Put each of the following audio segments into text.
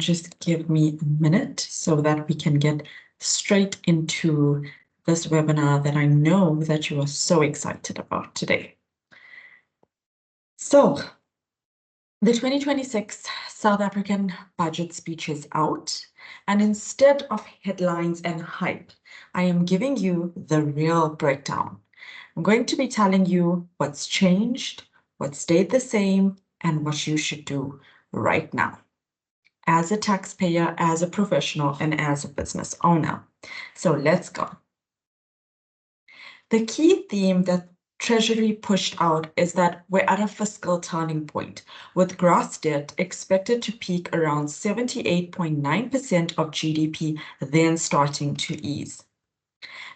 just give me a minute so that we can get straight into this webinar that I know that you are so excited about today. So, the 2026 South African budget speech is out, and instead of headlines and hype, I am giving you the real breakdown. I'm going to be telling you what's changed, what stayed the same, and what you should do right now as a taxpayer, as a professional, and as a business owner. So let's go. The key theme that Treasury pushed out is that we're at a fiscal turning point, with gross debt expected to peak around 78.9% of GDP, then starting to ease.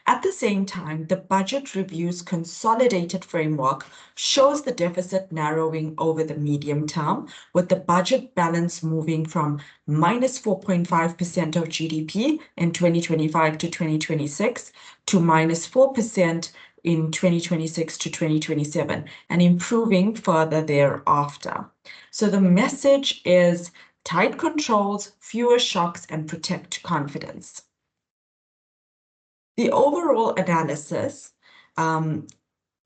At the same time, the budget review's consolidated framework shows the deficit narrowing over the medium term, with the budget balance moving from minus 4.5% of GDP in 2025 to 2026 to minus 4% in 2026 to 2027, and improving further thereafter. So the message is tight controls, fewer shocks, and protect confidence. The overall analysis and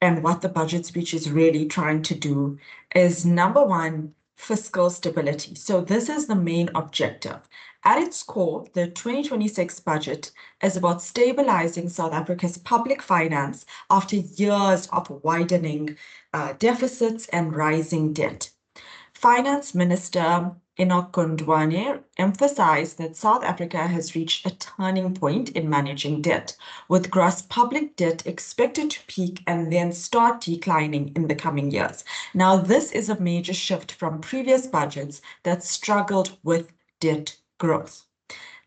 what the budget speech is really trying to do is, number one, fiscal stability. So this is the main objective. At its core, the 2026 budget is about stabilizing South Africa's public finance after years of widening deficits and rising debt. Finance Minister Enoch Gondwane emphasized that South Africa has reached a turning point in managing debt, with gross public debt expected to peak and then start declining in the coming years. Now, this is a major shift from previous budgets that struggled with debt growth.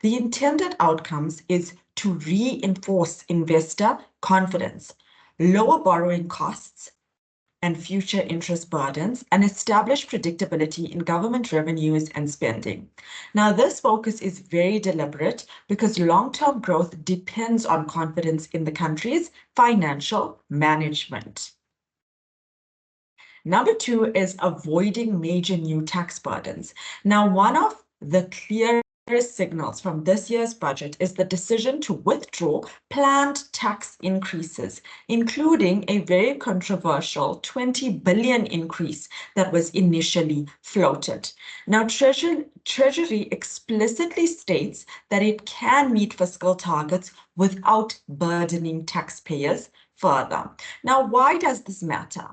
The intended outcomes is to reinforce investor confidence, lower borrowing costs, and future interest burdens, and establish predictability in government revenues and spending. Now, this focus is very deliberate because long-term growth depends on confidence in the country's financial management. Number two is avoiding major new tax burdens. Now, one of the clear signals from this year's budget is the decision to withdraw planned tax increases, including a very controversial 20 billion increase that was initially floated. Now, Treasury explicitly states that it can meet fiscal targets without burdening taxpayers further. Now, why does this matter?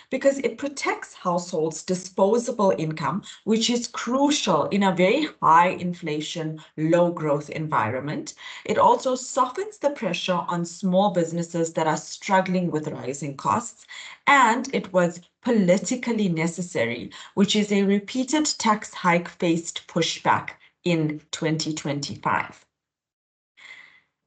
Because it protects households' disposable income, which is crucial in a very high inflation, low growth environment. It also softens the pressure on small businesses that are struggling with rising costs. And it was politically necessary, which is a repeated tax hike faced pushback in 2025.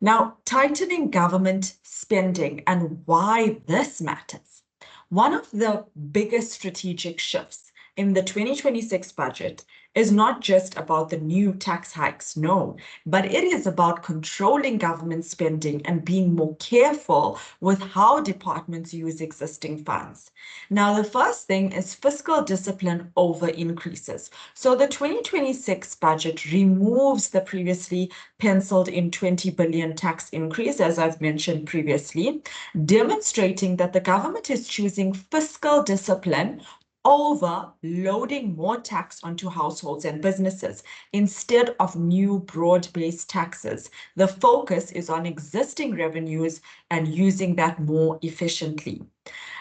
Now, tightening government spending and why this matters. One of the biggest strategic shifts in the 2026 budget is not just about the new tax hikes, no, but it is about controlling government spending and being more careful with how departments use existing funds. Now, the first thing is fiscal discipline over increases. So the 2026 budget removes the previously penciled in 20 billion tax increase, as I've mentioned previously, demonstrating that the government is choosing fiscal discipline over loading more tax onto households and businesses instead of new broad-based taxes. The focus is on existing revenues and using that more efficiently.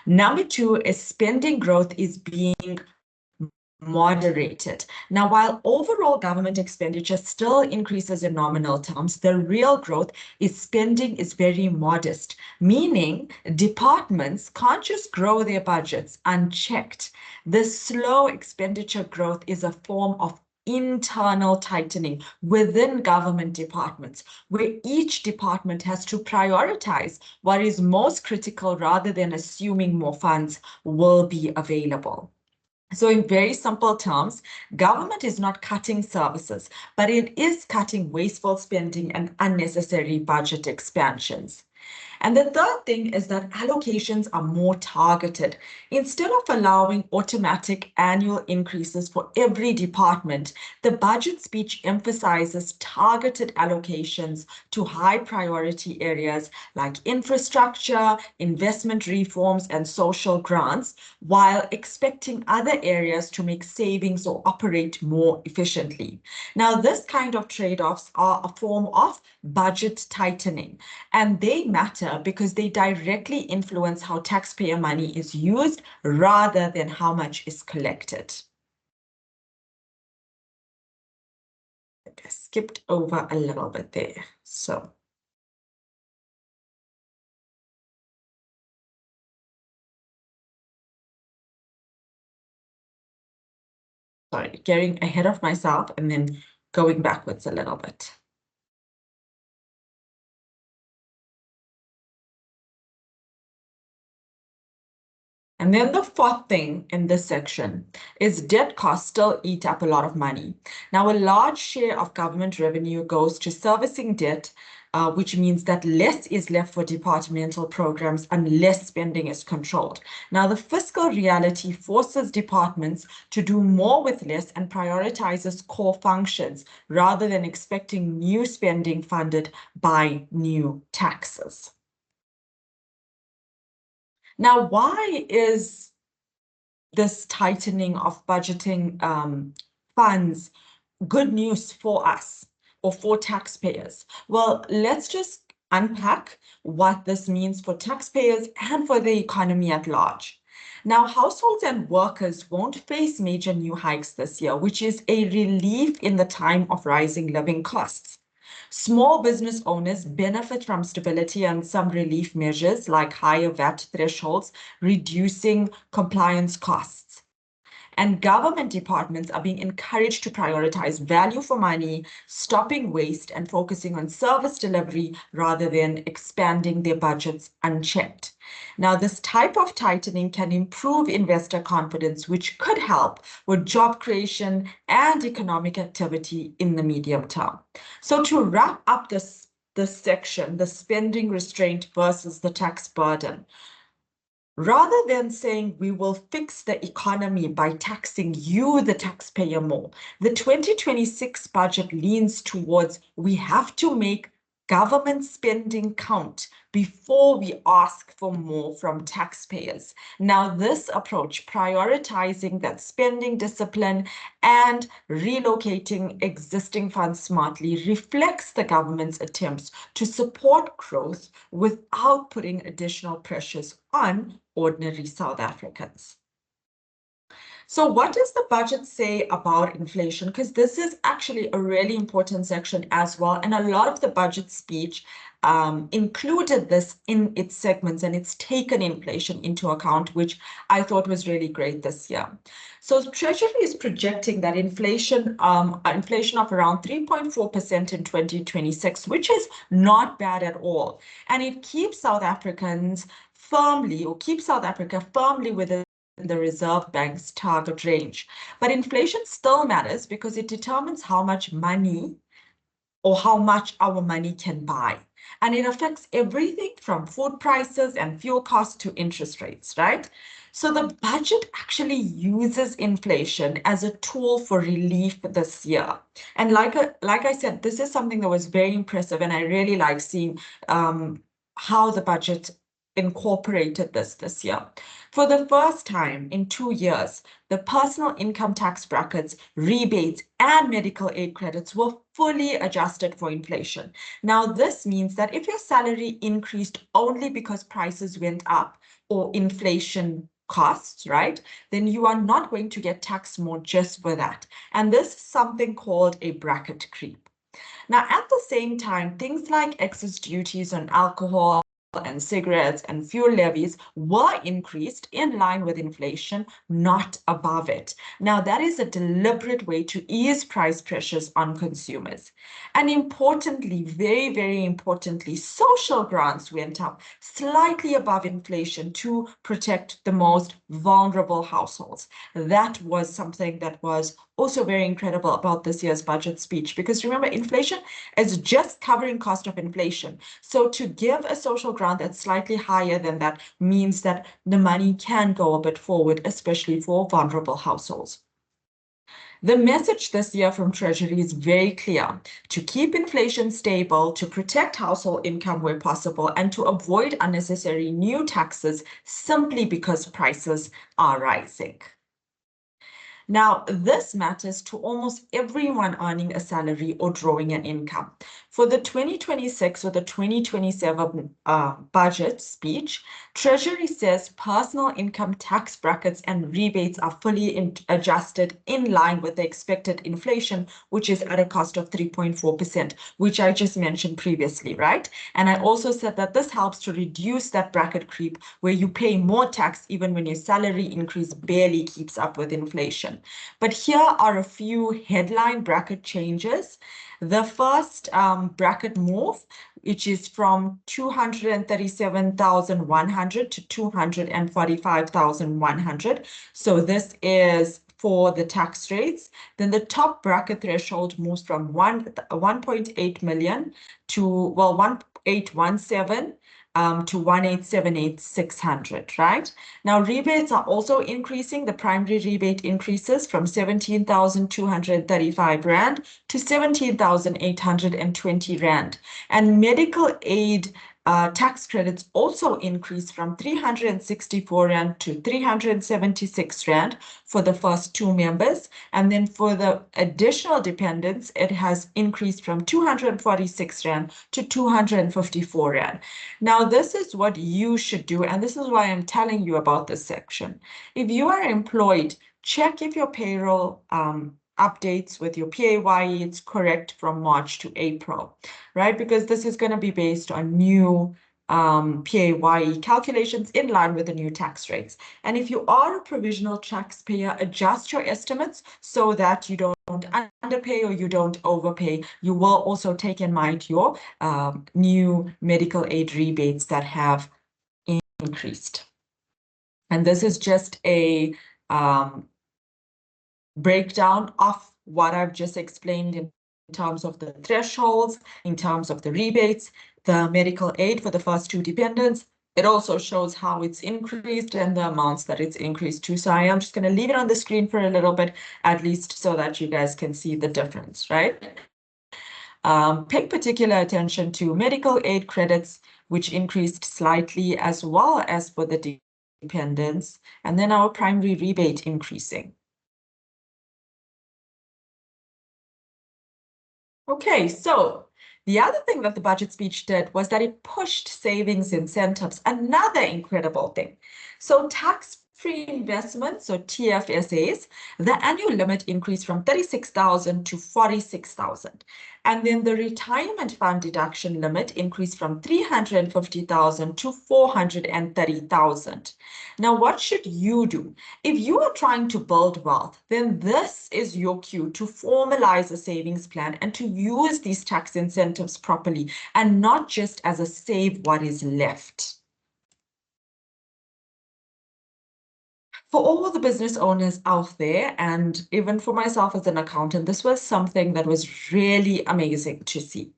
Number two is spending growth is being moderated. Now, while overall government expenditure still increases in nominal terms, the real growth is spending is very modest, meaning departments can't just grow their budgets unchecked. The slow expenditure growth is a form of internal tightening within government departments, where each department has to prioritize what is most critical rather than assuming more funds will be available. So in very simple terms, government is not cutting services, but it is cutting wasteful spending and unnecessary budget expansions. And the third thing is that allocations are more targeted. Instead of allowing automatic annual increases for every department, the budget speech emphasizes targeted allocations to high priority areas like infrastructure, investment reforms, and social grants, while expecting other areas to make savings or operate more efficiently. Now, this kind of trade-offs are a form of budget tightening, and they matter because they directly influence how taxpayer money is used rather than how much is collected. I skipped over a little bit there. So sorry, getting ahead of myself and then going backwards a little bit. And then the fourth thing in this section is debt costs still eat up a lot of money. Now, a large share of government revenue goes to servicing debt, which means that less is left for departmental programs unless spending is controlled. Now, the fiscal reality forces departments to do more with less and prioritizes core functions rather than expecting new spending funded by new taxes. Now, why is this tightening of budgeting funds good news for us or for taxpayers? Well, let's just unpack what this means for taxpayers and for the economy at large. Now, households and workers won't face major new hikes this year, which is a relief in the time of rising living costs. Small business owners benefit from stability and some relief measures like higher VAT thresholds, reducing compliance costs. And government departments are being encouraged to prioritize value for money, stopping waste, and focusing on service delivery rather than expanding their budgets unchecked. Now, this type of tightening can improve investor confidence, which could help with job creation and economic activity in the medium term. So to wrap up this section, the spending restraint versus the tax burden, rather than saying we will fix the economy by taxing you, the taxpayer, more, the 2026 budget leans towards we have to make government spending count before we ask for more from taxpayers. Now, this approach, prioritizing that spending discipline and relocating existing funds smartly, reflects the government's attempts to support growth without putting additional pressures on ordinary South Africans. So what does the budget say about inflation? Because this is actually a really important section as well. And a lot of the budget speech included this in its segments, and it's taken inflation into account, which I thought was really great this year. So Treasury is projecting that inflation of around 3.4% in 2026, which is not bad at all. And it keeps South Africa firmly within the Reserve Bank's target range. But inflation still matters because it determines how much money or how much our money can buy. And it affects everything from food prices and fuel costs to interest rates, right? So the budget actually uses inflation as a tool for relief this year. And like I said, this is something that was very impressive, and I really like seeing how the budget incorporated this year. For the first time in 2 years, the personal income tax brackets, rebates, and medical aid credits were fully adjusted for inflation. Now, this means that if your salary increased only because prices went up or inflation costs, right, then you are not going to get taxed more just for that. And this is something called a bracket creep. Now, at the same time, things like excess duties on alcohol and cigarettes and fuel levies were increased in line with inflation, not above it. Now, that is a deliberate way to ease price pressures on consumers. And importantly, very, very importantly, social grants went up slightly above inflation to protect the most vulnerable households. That was something that was also very incredible about this year's budget speech, because remember, inflation is just covering cost of inflation. So to give a social grant that's slightly higher than that means that the money can go a bit forward, especially for vulnerable households. The message this year from Treasury is very clear: to keep inflation stable, to protect household income where possible, and to avoid unnecessary new taxes simply because prices are rising. Now, this matters to almost everyone earning a salary or drawing an income. For the 2026 or the 2027 budget speech, Treasury says personal income tax brackets and rebates are fully adjusted in line with the expected inflation, which is at a cost of 3.4%, which I just mentioned previously, right? And I also said that this helps to reduce that bracket creep where you pay more tax even when your salary increase barely keeps up with inflation. But here are a few headline bracket changes. The first bracket move, which is from 237,100 to 245,100. So this is for the tax rates. Then the top bracket threshold moves from 1.8 million to, well, 1.817 to 1,878,600, right? Now, rebates are also increasing. The primary rebate increases from 17,235 Rand to 17,820 Rand. And medical aid tax credits also increase from 364 Rand to 376 Rand for the first two members. And then for the additional dependents, it has increased from 246 Rand to 254 Rand. Now, this is what you should do, and this is why I'm telling you about this section. If you are employed, check if your payroll updates with your PAYE, it's correct from March to April, right? Because this is going to be based on new PAYE calculations in line with the new tax rates. And if you are a provisional taxpayer, adjust your estimates so that you don't underpay or you don't overpay. You will also take in mind your new medical aid rebates that have increased. And this is just a breakdown of what I've just explained in terms of the thresholds, in terms of the rebates, the medical aid for the first two dependents. It also shows how it's increased and the amounts that it's increased to. So I am just going to leave it on the screen for a little bit, at least so that you guys can see the difference, right? Pay particular attention to medical aid credits, which increased slightly, as well as for the dependents, and then our primary rebate increasing. Okay, so the other thing that the budget speech did was that it pushed savings incentives, another incredible thing. So tax-free investments, or TFSAs, the annual limit increased from 36,000 to 46,000. And then the retirement fund deduction limit increased from 350,000 to 430,000. Now, what should you do? If you are trying to build wealth, then this is your cue to formalize a savings plan and to use these tax incentives properly and not just as a save what is left. For all the business owners out there, and even for myself as an accountant, this was something that was really amazing to see.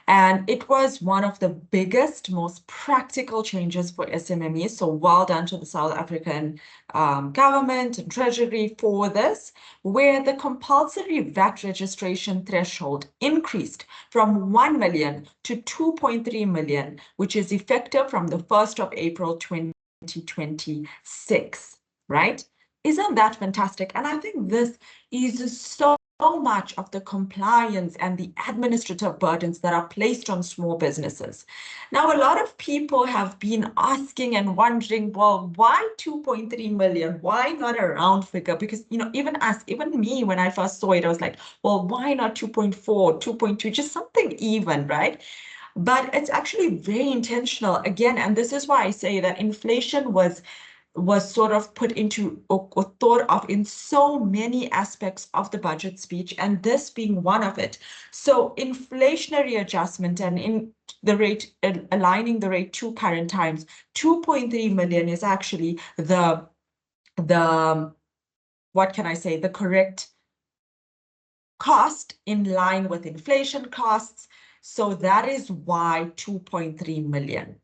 And it was one of the biggest, most practical changes for SMMEs. So well done to the South African government and Treasury for this, where the compulsory VAT registration threshold increased from 1 million to 2.3 million, which is effective from the 1st of April 2026. Right? Isn't that fantastic? And I think this is so much of the compliance and the administrative burdens that are placed on small businesses. Now, a lot of people have been asking and wondering, well, why 2.3 million? Why not a round figure? Because, even me, when I first saw it, I was like, well, why not 2.4, 2.2, just something even, right? But it's actually very intentional again. And this is why I say that inflation was sort of put into or thought of in so many aspects of the budget speech, and this being one of it. So inflationary adjustment and in the rate, aligning the rate to current times, 2.3 million is actually the what can I say, the correct cost in line with inflation costs. So that is why 2.3 million,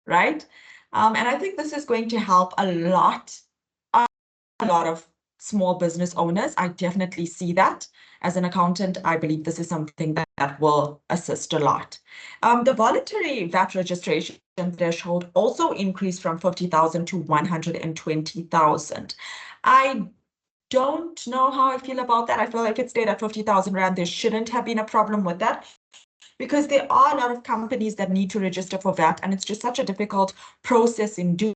right? And I think this is going to help a lot of small business owners. I definitely see that. As an accountant, I believe this is something that will assist a lot. The voluntary VAT registration threshold also increased from 50,000 to 120,000. I don't know how I feel about that. I feel like if it stayed at 50,000 Rand, there shouldn't have been a problem with that, because there are a lot of companies that need to register for VAT, and it's just such a difficult process in doing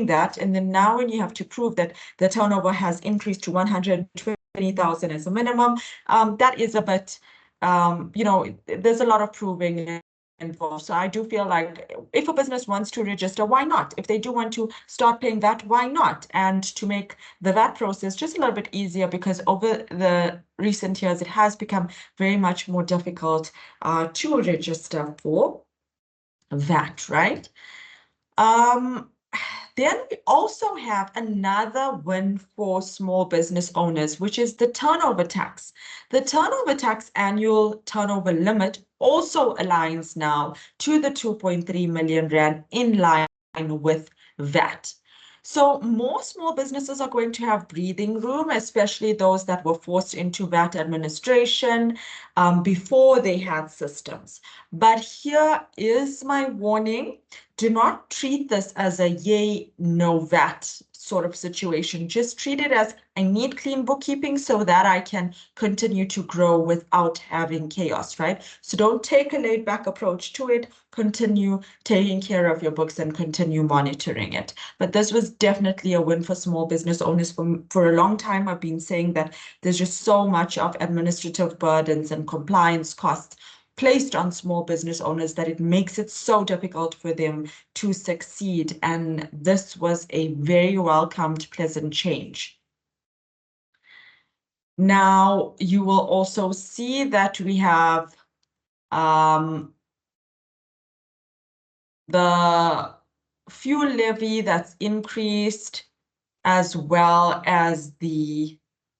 that. And then now when you have to prove that the turnover has increased to 120,000 as a minimum, that is a bit, there's a lot of proving involved. So I do feel like if a business wants to register, why not? If they do want to start paying VAT, why not? And to make the VAT process just a little bit easier, because over the recent years, it has become very much more difficult to register for VAT, right? Then we also have another win for small business owners, which is the turnover tax. The turnover tax annual turnover limit also aligns now to the 2.3 million Rand, in line with VAT. So more small businesses are going to have breathing room, especially those that were forced into VAT administration before they had systems. But here is my warning. Do not treat this as a yay, no VAT sort of situation. Just treat it as, I need clean bookkeeping so that I can continue to grow without having chaos, right? So don't take a laid back approach to it. Continue taking care of your books and continue monitoring it. But this was definitely a win for small business owners. For a long time, I've been saying that there's just so much of administrative burdens and compliance costs placed on small business owners that it makes it so difficult for them to succeed. And this was a very welcomed, pleasant change. Now, you will also see that we have the fuel levy that's increased, as well as the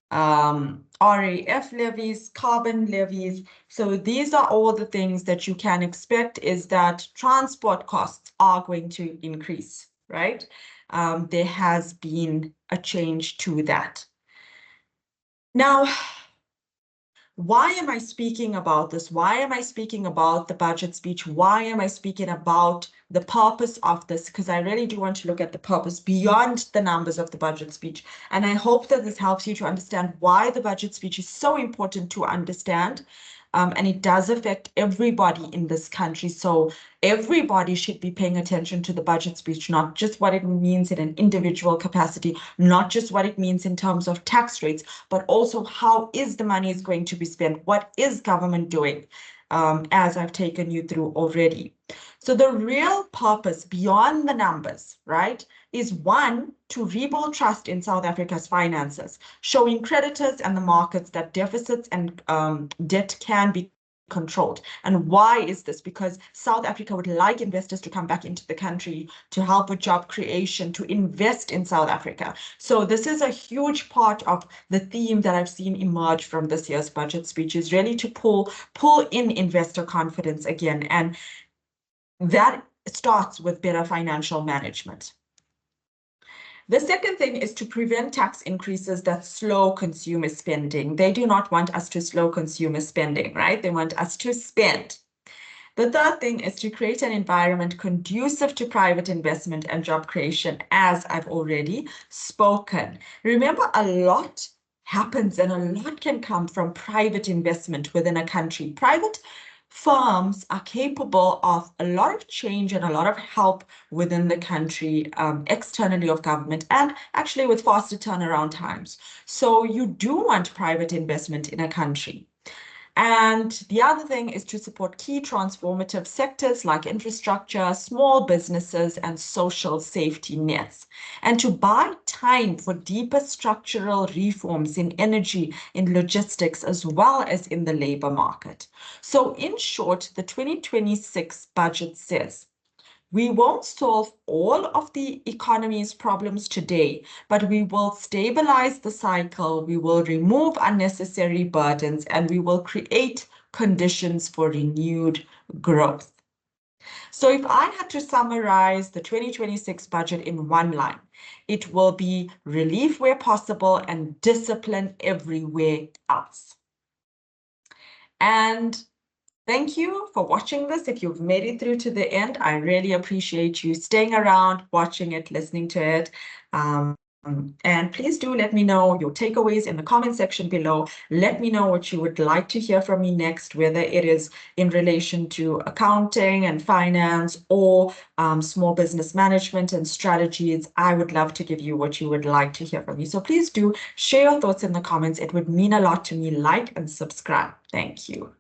RAF levies, carbon levies. So these are all the things that you can expect, is that transport costs are going to increase, right? There has been a change to that. Now, why am I speaking about this? Why am I speaking about the budget speech? Why am I speaking about the purpose of this? Because I really do want to look at the purpose beyond the numbers of the budget speech. And I hope that this helps you to understand why the budget speech is so important to understand. And it does affect everybody in this country. So everybody should be paying attention to the budget speech, not just what it means in an individual capacity, not just what it means in terms of tax rates, but also how is the money is going to be spent? What is government doing? As I've taken you through already. So the real purpose beyond the numbers, right, is one, to rebuild trust in South Africa's finances, showing creditors and the markets that deficits and debt can be controlled. And why is this? Because South Africa would like investors to come back into the country, to help with job creation, to invest in South Africa. So this is a huge part of the theme that I've seen emerge from this year's budget speech, is really to pull in investor confidence again. And that starts with better financial management. The second thing is to prevent tax increases that slow consumer spending. They do not want us to slow consumer spending, right? They want us to spend. The third thing is to create an environment conducive to private investment and job creation, as I've already spoken. Remember, a lot happens and a lot can come from private investment within a country. Private firms are capable of a lot of change and a lot of help within the country, externally of government, and actually with faster turnaround times. So you do want private investment in a country. And the other thing is to support key transformative sectors like infrastructure, small businesses, and social safety nets, and to buy time for deeper structural reforms in energy, in logistics, as well as in the labor market. So in short, the 2026 budget says, We won't solve all of the economy's problems today, but we will stabilize the cycle, we will remove unnecessary burdens, and we will create conditions for renewed growth. So if I had to summarize the 2026 budget in one line, it will be relief where possible and discipline everywhere else. And thank you for watching this. If you've made it through to the end, I really appreciate you staying around, watching it, listening to it. And please do let me know your takeaways in the comment section below. Let me know what you would like to hear from me next, whether it is in relation to accounting and finance or small business management and strategies. I would love to give you what you would like to hear from me. So please do share your thoughts in the comments. It would mean a lot to me. Like and subscribe. Thank you.